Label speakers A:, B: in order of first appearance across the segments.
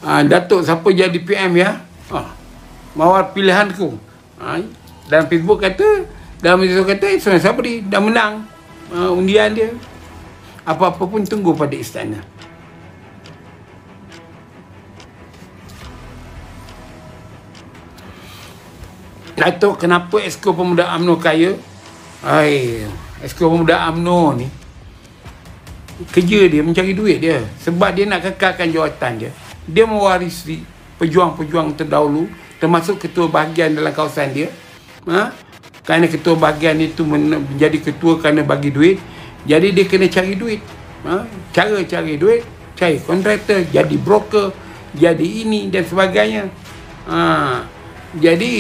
A: Datuk siapa jadi PM ya? Mawar pilihanku. Dalam Facebook kata, dalam Facebook kata Ismail Sabri dah menang undian dia. Apa-apa pun tunggu pada istana. Datuk, kenapa Exco Pemuda UMNO kaya? Exco Pemuda UMNO ni kerja dia mencari duit dia. Sebab dia nak kekalkan jawatan dia. Dia mewarisi pejuang-pejuang terdahulu, termasuk ketua bahagian dalam kawasan dia. Kerana ketua bahagian itu menjadi ketua kerana bagi duit, jadi dia kena cari duit. Cara cari duit, cari kontraktor, jadi broker, jadi ini dan sebagainya. Jadi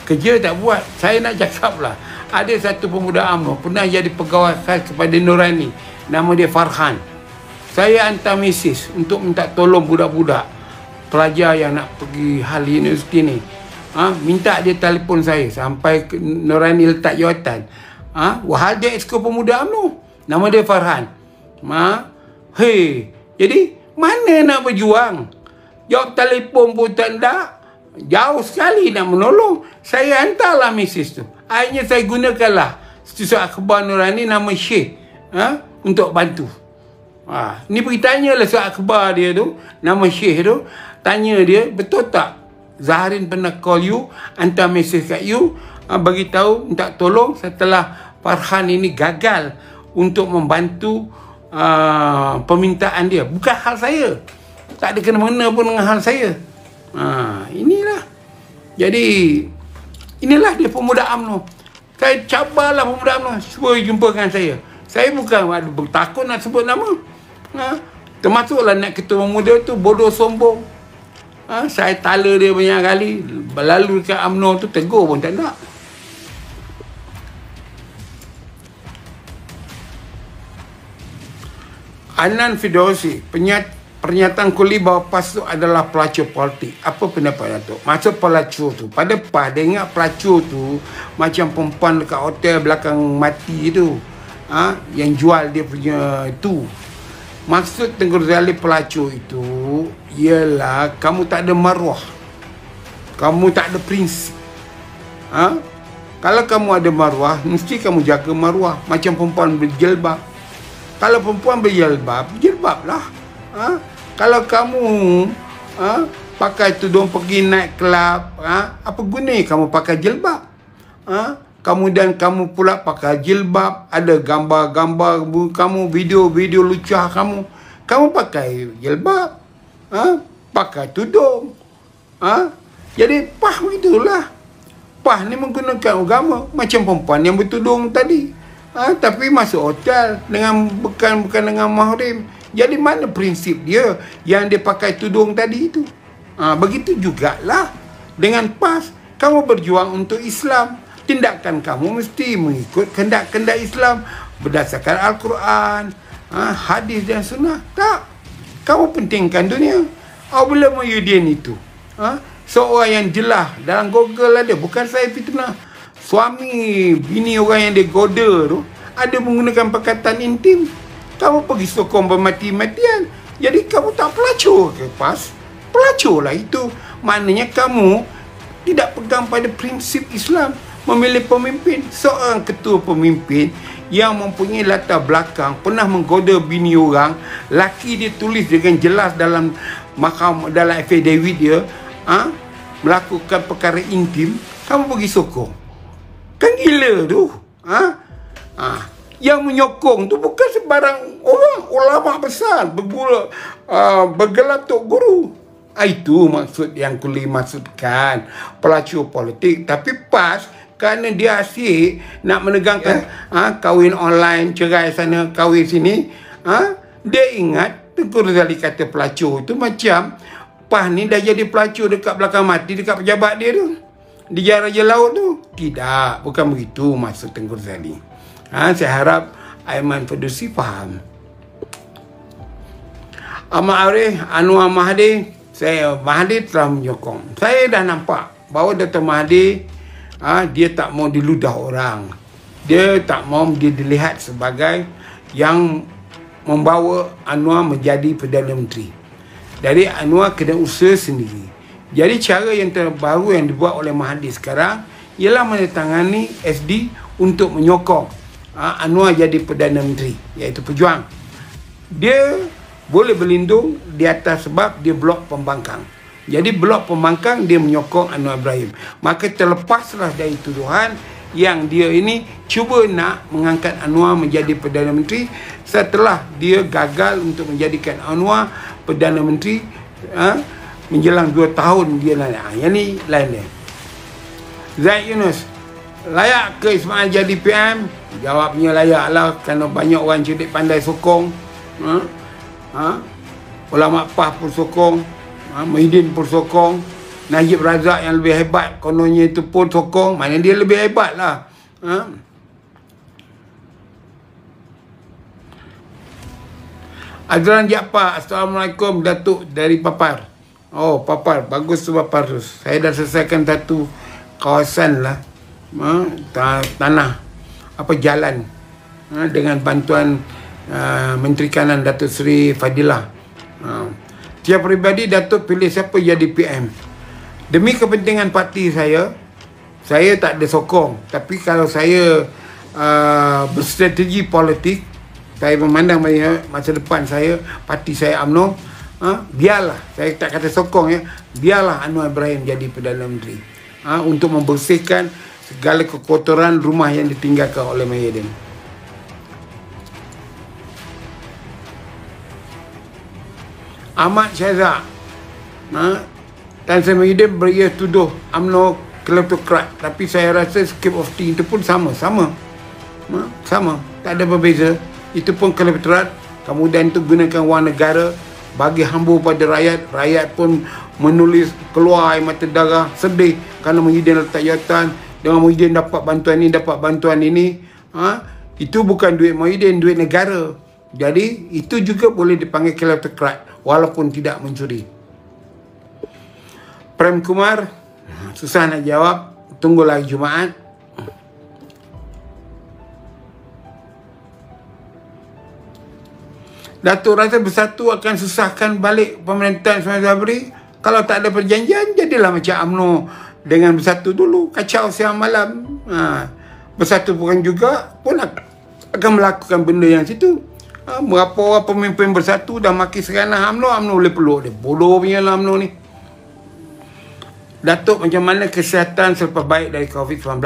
A: kerja tak buat. Saya nak cakap lah, ada satu pemuda UMNO pernah jadi pegawai khas kepada Nurani, nama dia Farhan. Saya hantar mesej untuk minta tolong budak-budak pelajar yang nak pergi hal universiti ni. Minta dia telefon saya sampai Nurani letak jawatan. Wahal dia Exco Pemuda UMNO, nama dia Farhan. Jadi mana nak berjuang? Jawab telefon pun tak ada. Jauh sekali nak menolong. Saya hantarlah mesej tu. Akhirnya saya gunakanlah Setiausaha Akhbar Nurani nama Syekh untuk bantu. Ni pergi tanyalah surat akhbar dia tu, nama Syekh tu. Tanya dia, betul tak Zahrin pernah call you, hantar mesej kat you, bagi tahu minta tolong setelah Farhan ini gagal untuk membantu permintaan dia. Bukan hal saya, tak ada kena-mena pun dengan hal saya. Inilah. Jadi inilah dia pemuda UMNO. Saya cabarlah pemuda UMNO supaya jumpakan saya. Saya bukan ada bertakut nak sebut nama. Termasuklah nak ketua pemuda tu bodoh sombong. Saya tala dia banyak kali. Berlalu kat UMNO tu tegur pun tak nak. Anan Firdausi, pernyataan Kuli bahawa PAS itu adalah pelacur politik. Apa pendapat Datuk? Maksud pelacur tu, pada PAS dia ingat pelacur tu macam perempuan dekat hotel belakang mati tu, yang jual dia punya tu. Maksud Tengku Razali pelacur itu ialah kamu tak ada maruah, kamu tak ada prinsip. Kalau kamu ada maruah, mesti kamu jaga maruah. Macam perempuan berjilbab, kalau perempuan berjilbab, jilbablah. Kalau kamu pakai tudung pergi naik kelab, apa guna kamu pakai jilbab? Kemudian kamu pula pakai jilbab, ada gambar-gambar kamu, video-video lucah kamu pakai jilbab, pakai tudung. Jadi PAS begitulah. PAS ni menggunakan agama macam perempuan yang bertudung tadi, tapi masuk hotel dengan bukan dengan mahram. Jadi mana prinsip dia yang dia pakai tudung tadi itu? Begitu jugalah dengan PAS. Kamu berjuang untuk Islam, tindakan kamu mesti mengikut kehendak-kehendak Islam berdasarkan Al-Quran, hadis dan sunnah. Tak, kamu pentingkan dunia. Apabila Muhyiddin itu seorang yang jelas dalam Google ada, bukan saya fitnah, suami bini orang yang dia goda tu ada menggunakan perkataan intim, kamu pergi sokong bermati-matian. Jadi kamu tak pelacur ke PAS? Pelacurlah itu. Maknanya kamu tidak pegang pada prinsip Islam. Memilih pemimpin, seorang ketua pemimpin yang mempunyai latar belakang pernah menggoda bini orang, laki dia tulis dengan jelas dalam dalam affidavit dia, melakukan perkara intim, kamu pergi sokong. Kan gila tu. Yang menyokong tu bukan sebarang orang, ulama besar bergelar Tok Guru. Itu maksud yang Kuli maksudkan, pelacur politik. Tapi PAS kerana dia asyik nak menegangkan kahwin online, cerai sana, kahwin sini, dia ingat Tengku Razali kata pelacur tu macam PAS ni dah jadi pelacur dekat belakang mati, dekat pejabat dia tu, di Jalan Raja Laut tu. Tidak, bukan begitu maksud Tengku Razali. Saya harap Aiman Firdausi faham. Ahmad Arif, Anwar Mahdi, Mahdi telah menyokong. Saya dah nampak bahawa Dr. Mahdi dia tak mau diludah orang. Dia tak mau dia dilihat sebagai yang membawa Anwar menjadi Perdana Menteri. Jadi Anwar kena usaha sendiri. Jadi cara yang terbaru yang dibuat oleh Mahathir sekarang ialah menandatangani SD untuk menyokong Anwar jadi Perdana Menteri, iaitu pejuang. Dia boleh berlindung di atas sebab dia blok pembangkang. Jadi blok pembangkang dia menyokong Anwar Ibrahim. Maka terlepaslah dari tuduhan yang dia ini cuba nak mengangkat Anwar menjadi Perdana Menteri setelah dia gagal untuk menjadikan Anwar Perdana Menteri menjelang 2 tahun dia nak. Yang ni lain dia. Zaid Yunus, layak ke Ismail jadi PM? Jawabnya layak lah, kerana banyak orang cerdik pandai sokong. Ulama PAS pun sokong, Muhyiddin pun sokong, Najib Razak yang lebih hebat kononnya itu pun sokong. Mana dia lebih hebat lah. Azlan Jaafar, Assalamualaikum Datuk dari Papar. Oh, Papar, bagus tu Papar tu. Saya dah selesaikan satu kawasan lah, tanah, jalan, dengan bantuan Menteri Kanan Datuk Seri Fadilah. Tiap peribadi Datuk pilih siapa jadi PM. Demi kepentingan parti saya tak ada sokong. Tapi kalau saya berstrategi politik, saya memandang masa depan saya, parti saya UMNO, biarlah, saya tak kata sokong ya, biarlah Anwar Ibrahim jadi Perdana Menteri, untuk membersihkan segala kekotoran rumah yang ditinggalkan oleh Muhyiddin. Ahmad Syazak, Tan Sri Muhyiddin beria tuduh UMNO kleptokrat, tapi saya rasa skip of tea itu pun sama, tak ada berbeza. Itu pun kleptokrat, kemudian itu gunakan wang negara bagi hambur pada rakyat. Rakyat pun menulis keluar air mata darah, sedih kerana Muhyiddin letak jawatan, dengan Muhyiddin dapat bantuan ini, dapat bantuan ini. Itu bukan duit Muhyiddin, duit negara. Jadi itu juga boleh dipanggil kleptokrat walaupun tidak mencuri. Prem Kumar, susah nak jawab, tunggulah Jumaat. Datuk rasa Bersatu akan susahkan balik pemerintahan Ismail Sabri. Kalau tak ada perjanjian, jadilah macam UMNO dengan Bersatu dulu, kacau siang malam. Bersatu bukan juga pun akan melakukan benda yang situ. Berapa orang pemimpin Bersatu dah maki seranah UMNO boleh peluk dia. Bodoh punya lah UMNO ni. Datuk, macam mana kesihatan selepas baik dari COVID-19?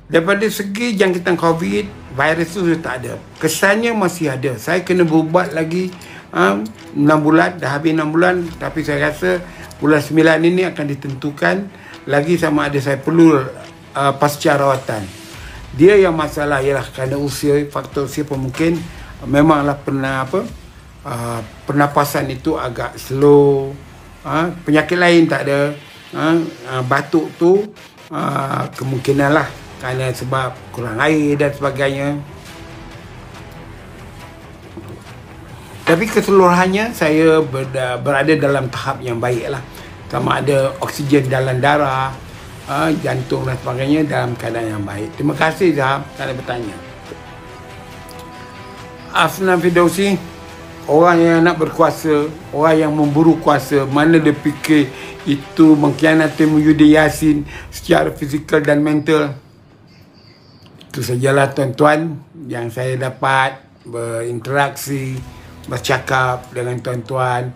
A: Daripada segi jangkitan COVID, virus tu sudah tak ada. Kesannya masih ada. Saya kena berubat lagi 6 bulan, dah habis 6 bulan. Tapi saya rasa bulan 9 ini akan ditentukan lagi sama ada saya perlu pasca rawatan. Dia yang masalah ialah kerana usia, faktor usia pun mungkin memanglah pernafasan itu agak slow. Penyakit lain tak ada. Batuk tu kemungkinan lah kerana sebab kurang air dan sebagainya. Tapi keseluruhannya saya berada dalam tahap yang baik lah. Sama ada oksigen dalam darah, jantung dan sebagainya dalam keadaan yang baik. Terima kasih Zahab kerana bertanya. Afnan Fidausi, orang yang nak berkuasa, orang yang memburu kuasa, mana dia fikir itu mengkhianati Muhyiddin Yassin secara fizikal dan mental. Itu sajalah tuan-tuan yang saya dapat berinteraksi, bercakap dengan tuan-tuan.